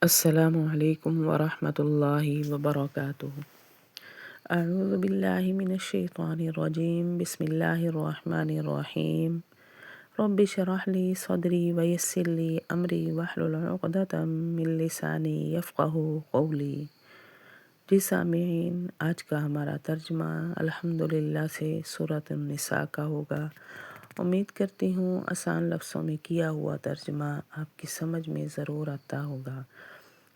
السلام علیکم ورحمۃ اللہ وبرکاتہ۔ اعوذ باللہ من الشیطان الرجیم، بسم اللہ الرحمن الرحیم۔ رب اشرح لی صدری ویسر لی امری واحلل عقدۃ من لسانی یفقہوا قولی۔ جی سامعین، آج کا ہمارا ترجمہ الحمدللہ سے سورۃ النساء کا ہوگا۔ امید کرتی ہوں آسان لفظوں میں کیا ہوا ترجمہ آپ کی سمجھ میں ضرور آتا ہوگا۔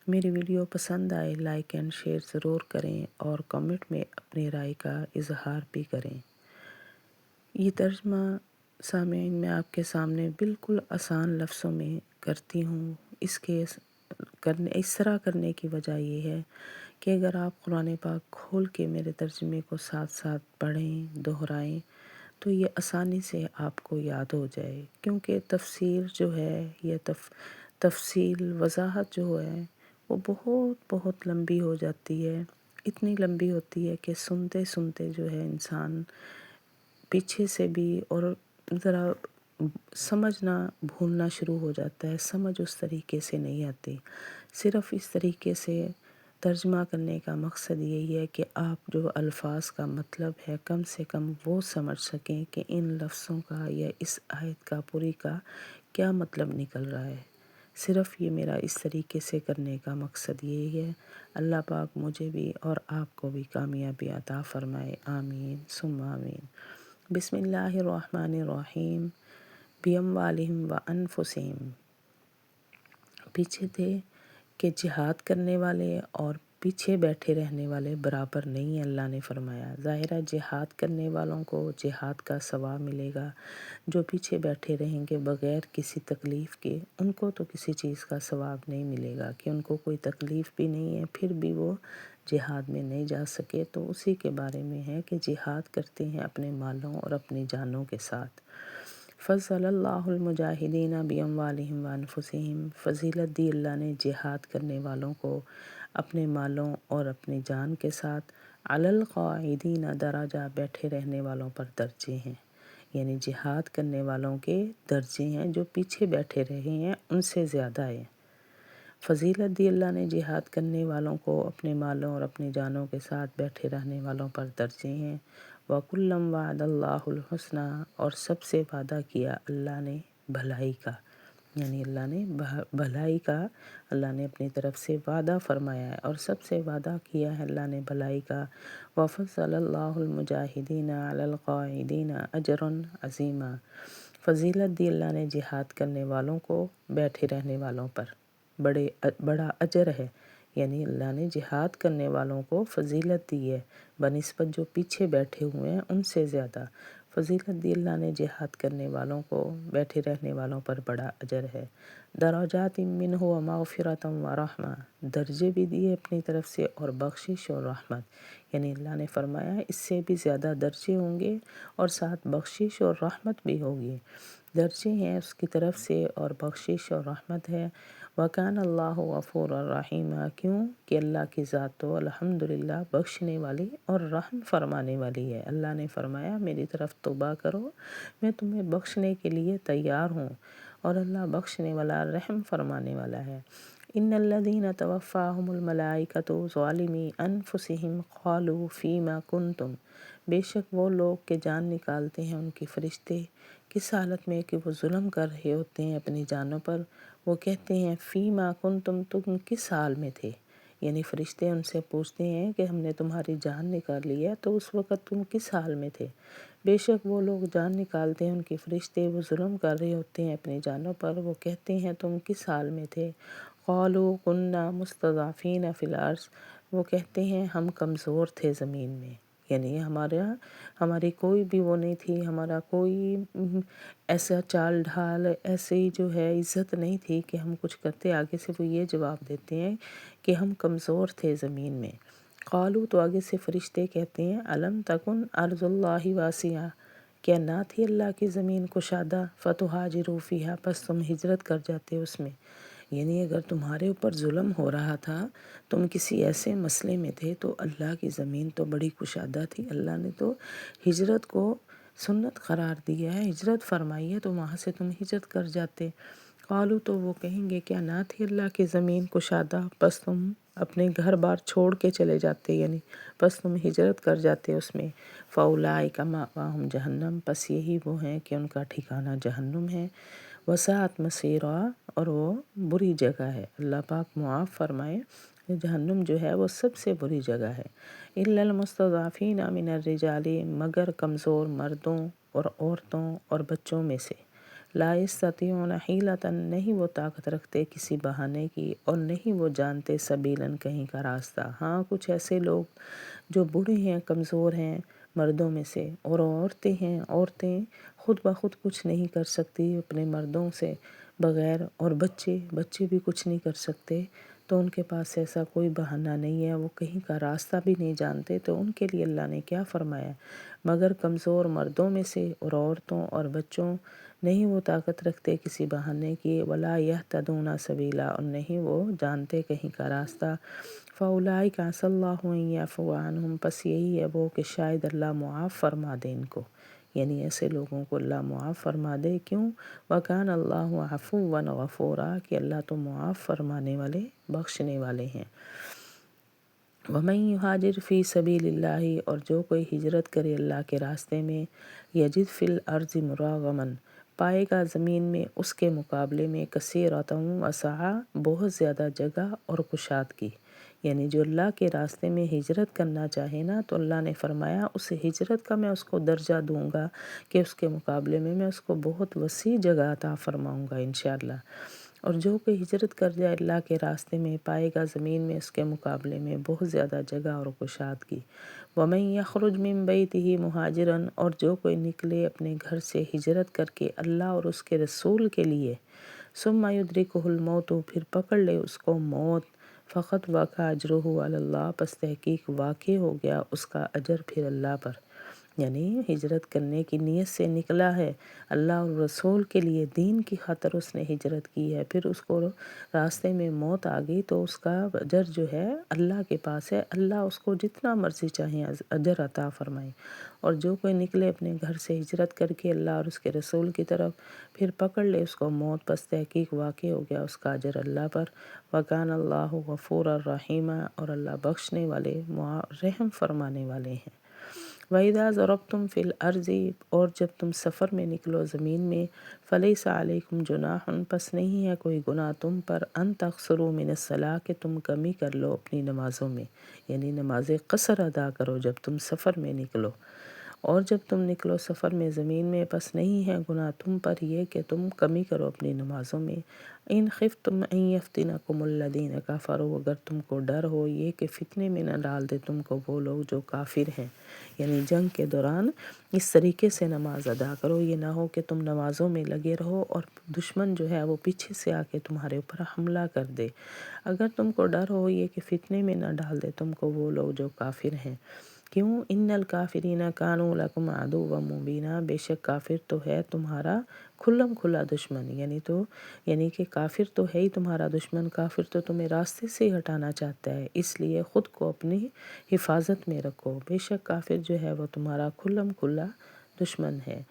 میری ویڈیو پسند آئے لائک اینڈ شیئر ضرور کریں اور کمنٹ میں اپنی رائے کا اظہار بھی کریں۔ یہ ترجمہ سامعین میں آپ کے سامنے بالکل آسان لفظوں میں کرتی ہوں۔ اس طرح کرنے کی وجہ یہ ہے کہ اگر آپ قرآن پاک کھول کے میرے ترجمے کو ساتھ ساتھ پڑھیں، دہرائیں تو یہ آسانی سے آپ کو یاد ہو جائے، کیونکہ تفسیر جو ہے یا تفصیل وضاحت جو ہے وہ بہت بہت لمبی ہو جاتی ہے۔ اتنی لمبی ہوتی ہے کہ سنتے سنتے جو ہے انسان پیچھے سے بھی اور ذرا سمجھنا بھولنا شروع ہو جاتا ہے، سمجھ اس طریقے سے نہیں آتی۔ صرف اس طریقے سے ترجمہ کرنے کا مقصد یہی ہے کہ آپ جو الفاظ کا مطلب ہے کم سے کم وہ سمجھ سکیں کہ ان لفظوں کا یا اس آیت کا پوری کا کیا مطلب نکل رہا ہے۔ صرف یہ میرا اس طریقے سے کرنے کا مقصد یہی ہے۔ اللہ پاک مجھے بھی اور آپ کو بھی کامیابی عطا فرمائے، آمین ثم آمین۔ بسم اللہ الرحمن الرحیم۔ بِأَمْوَالِهِمْ وَأَنفُسِهِمْ۔ پیچھے تھے کہ جہاد کرنے والے اور پیچھے بیٹھے رہنے والے برابر نہیں، اللہ نے فرمایا۔ ظاہرہ جہاد کرنے والوں کو جہاد کا ثواب ملے گا، جو پیچھے بیٹھے رہیں گے بغیر کسی تکلیف کے ان کو تو کسی چیز کا ثواب نہیں ملے گا، کہ ان کو کوئی تکلیف بھی نہیں ہے پھر بھی وہ جہاد میں نہیں جا سکے۔ تو اسی کے بارے میں ہے کہ جہاد کرتے ہیں اپنے مالوں اور اپنی جانوں کے ساتھ۔ فضل اللہ المجاہدین باموالہم وانفسہم۔ فضیلت دی اللہ نے جہاد کرنے والوں کو اپنے مالوں اور اپنی جان کے ساتھ، علی القاعدین درجہ بیٹھے رہنے والوں پر درجے ہیں، یعنی جہاد کرنے والوں کے درجے ہیں، جو پیچھے بیٹھے رہے ہیں ان سے زیادہ ہیں۔ فضیلت دی اللہ نے جہاد کرنے والوں کو اپنے مالوں اور اپنی جانوں کے ساتھ بیٹھے رہنے والوں پر درجے ہیں۔ وَكُلًّا وَعَدَ اللَّهُ الْحُسْنَىٰ۔ اور سب سے وعدہ کیا اللہ نے بھلائی کا، یعنی اللہ نے بھلائی کا، اللہ نے اپنی طرف سے وعدہ فرمایا ہے اور سب سے وعدہ کیا ہے اللہ نے بھلائی کا۔ وَفَضَّلَ اللَّهُ الْمُجَاهِدِينَ عَلَى الْقَاعِدِينَ أَجْرًا عَظِيمًا۔ فضیلت دی اللہ نے جہاد کرنے والوں کو بیٹھے رہنے والوں پر بڑا اجر ہے، یعنی اللہ نے جہاد کرنے والوں کو فضیلت دی ہے بنسبت جو پیچھے بیٹھے ہوئے ہیں ان سے زیادہ۔ فضیلت دی اللہ نے جہاد کرنے والوں کو بیٹھے رہنے والوں پر بڑا اجر ہے۔ درجات منہ ومغفرۃ ورحمہ۔ درجے بھی دیے اپنی طرف سے اور بخشش اور رحمت، یعنی اللہ نے فرمایا اس سے بھی زیادہ درجے ہوں گے اور ساتھ بخشش اور رحمت بھی ہوگی۔ درجے ہیں اس کی طرف سے اور بخشش اور رحمت ہے۔ وَكَانَ اللَّهُ غَفُورًا رَحِيمًا۔ کیوں کہ اللہ کی ذات تو الحمدللہ بخشنے والی اور رحم فرمانے والی ہے۔ اللہ نے فرمایا میری طرف توبہ کرو، میں تمہیں بخشنے کے لیے تیار ہوں، اور اللہ بخشنے والا رحم فرمانے والا ہے۔ ان الذین توفاہم الملائکۃ ظالمی انفسہم قالوا فیما کنتم۔ بے شک وہ لوگ کہ جان نکالتے ہیں ان کے فرشتے کس حالت میں کہ وہ ظلم کر رہے ہوتے ہیں اپنی جانوں پر، وہ کہتے ہیں فیما کنتم، تم کس حال میں تھے، یعنی فرشتے ان سے پوچھتے ہیں کہ ہم نے تمہاری جان نکال لی ہے تو اس وقت تم کس حال میں تھے۔ بے شک وہ لوگ جان نکالتے ہیں ان کے فرشتے، وہ ظلم کر رہے ہوتے ہیں اپنی جانوں پر، وہ کہتے ہیں تم کس حال میں تھے۔ قالوا كنا مستضعفین فی الارض۔ وہ کہتے ہیں ہم کمزور تھے زمین میں، یعنی ہماری کوئی بھی وہ نہیں تھی، ہمارا کوئی ایسا چال ڈھال، ایسی جو ہے عزت نہیں تھی کہ ہم کچھ کرتے۔ آگے سے وہ یہ جواب دیتے ہیں کہ ہم کمزور تھے زمین میں۔ قالوا، تو آگے سے فرشتے کہتے ہیں الم تکن ارض اللہ واسعہ، کیا نہ تھی اللہ کی زمین کشادہ، فتہاجروا فیہا، پس تم ہجرت کر جاتے اس میں۔ یعنی اگر تمہارے اوپر ظلم ہو رہا تھا، تم کسی ایسے مسئلے میں تھے تو اللہ کی زمین تو بڑی کشادہ تھی، اللہ نے تو ہجرت کو سنت قرار دیا ہے، ہجرت فرمائی ہے تو وہاں سے تم ہجرت کر جاتے۔ قالو تو وہ کہیں گے کیا نہ تھی اللہ کی زمین کشادہ، بس تم اپنے گھر بار چھوڑ کے چلے جاتے، یعنی بس تم ہجرت کر جاتے اس میں۔ فَأُولَٰئِکَ مَأْوَاهُمْ جہنم، پس یہی وہ ہیں کہ ان کا ٹھکانہ جہنم ہے۔ وَسَاءَتْ مَصِيرًا، اور وہ بری جگہ ہے۔ اللہ پاک معاف فرمائے، جہنم جو ہے وہ سب سے بری جگہ ہے۔ إِلَّا الْمُسْتَضْعَفِينَ مِنَ الرِّجَالِ، مگر کمزور مردوں اور عورتوں اور بچوں میں سے۔ لا يستطيعون حیلۃ، نہیں وہ طاقت رکھتے کسی بہانے کی، اور نہیں وہ جانتے سبیلاً کہیں کا راستہ۔ ہاں کچھ ایسے لوگ جو بوڑھے ہیں، کمزور ہیں مردوں میں سے، اور عورتیں ہیں، عورتیں خود بخود کچھ نہیں کر سکتی اپنے مردوں سے بغیر، اور بچے بھی کچھ نہیں کر سکتے، تو ان کے پاس ایسا کوئی بہانہ نہیں ہے، وہ کہیں کا راستہ بھی نہیں جانتے، تو ان کے لیے اللہ نے کیا فرمایا، مگر کمزور مردوں میں سے اور عورتوں اور بچوں، نہیں وہ طاقت رکھتے کسی بہانے کی، ولا یہتدون سبیلا، اور نہیں وہ جانتے کہیں کا راستہ۔ فَأُولَٰئِکَ عَسَى اللَّهُ أَن يَعْفُوَ عَنْهُمْ، پس یہی ہے وہ کہ شاید اللہ معاف فرما دے ان کو، یعنی ایسے لوگوں کو اللہ معاف فرما دے۔ کیوں؟ وَكَانَ اللَّهُ عَفُوًّا غَفُورًا، کہ اللہ تو معاف فرمانے والے، بخشنے والے ہیں۔ وَمَن يُهَاجِرْ فِي سَبِيلِ اللَّهِ، اور جو کوئی ہجرت کرے اللہ کے راستے میں، يَجِدْ فِي الْأَرْضِ مُرَاغَمًا، پائے گا زمین میں اس کے مقابلے میں کثیرۃ وسعہ، بہت زیادہ جگہ اور کشادگی، یعنی جو اللہ کے راستے میں ہجرت کرنا چاہے نا، تو اللہ نے فرمایا اس ہجرت کا میں اس کو درجہ دوں گا کہ اس کے مقابلے میں اس کو بہت وسیع جگہ عطا فرماؤں گا انشاءاللہ۔ اور جو کوئی ہجرت کر جائے اللہ کے راستے میں، پائے گا زمین میں اس کے مقابلے میں بہت زیادہ جگہ اور کشادگی۔ وَمَن يَخْرُجْ مِن بَيْتِهِ مُهَاجِرًا، اور جو کوئی نکلے اپنے گھر سے ہجرت کر کے اللہ اور اس کے رسول کے لیے، ثُمَّ يُدْرِكُهُ الْمَوْتُ، پھر پکڑ لے اس کو موت، فقط وقع اجرہ علی اللہ، پس تحقیق واقع ہو گیا اس کا اجر پھر اللہ پر، یعنی ہجرت کرنے کی نیت سے نکلا ہے اللہ اور رسول کے لیے، دین کی خاطر اس نے ہجرت کی ہے، پھر اس کو راستے میں موت آ گئی، تو اس کا اجر جو ہے اللہ کے پاس ہے، اللہ اس کو جتنا مرضی چاہیں اجر عطا فرمائے۔ اور جو کوئی نکلے اپنے گھر سے ہجرت کر کے اللہ اور اس کے رسول کی طرف، پھر پکڑ لے اس کو موت، پس تحقیق واقع ہو گیا اس کا اجر اللہ پر۔ وَكَانَ اللَّهُ غَفُورًا رَحِيمًا، اور اللہ بخشنے والے، رحم فرمانے والے ہیں۔ وَإِذَا ضَرَبْتُمْ فِي الْأَرْضِ، اور جب تم سفر میں نکلو زمین میں، فَلَيْسَ عَلَيْكُمْ جُنَاحٌ، پس نہیں ہے کوئی گناہ تم پر، أَن تَقْصُرُوا مِنَ الصَّلَاةِ، کہ تم کمی کر لو اپنی نمازوں میں، یعنی نماز قصر ادا کرو جب تم سفر میں نکلو۔ اور جب تم نکلو سفر میں زمین میں، پس نہیں ہے گناہ تم پر یہ کہ تم کمی کرو اپنی نمازوں میں۔ ان خفتم ان یفتنکم الذین کفروا، اگر تم کو ڈر ہو یہ کہ فتنے میں نہ ڈال دے تم کو وہ لوگ جو کافر ہیں، یعنی جنگ کے دوران اس طریقے سے نماز ادا کرو، یہ نہ ہو کہ تم نمازوں میں لگے رہو اور دشمن جو ہے وہ پیچھے سے آ کے تمہارے اوپر حملہ کر دے۔ اگر تم کو ڈر ہو یہ کہ فتنے میں نہ ڈال دے تم کو وہ لوگ جو کافر ہیں۔ کیوں؟ ان الکافرین کانوا لکم عدوا مبینا، بے شک کافر تو ہے تمہارا کھلم کھلا دشمن، یعنی کہ کافر تو ہے ہی تمہارا دشمن، کافر تو تمہیں راستے سے ہی ہٹانا چاہتا ہے، اس لیے خود کو اپنی حفاظت میں رکھو، بے شک کافر جو ہے وہ تمہارا کھلم کھلا دشمن ہے۔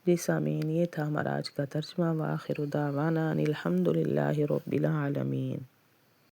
جی سامعین، یہ تھا ہمارا آج کا ترجمہ۔ وآخر دعوانا ان الحمد للہ رب العالمین۔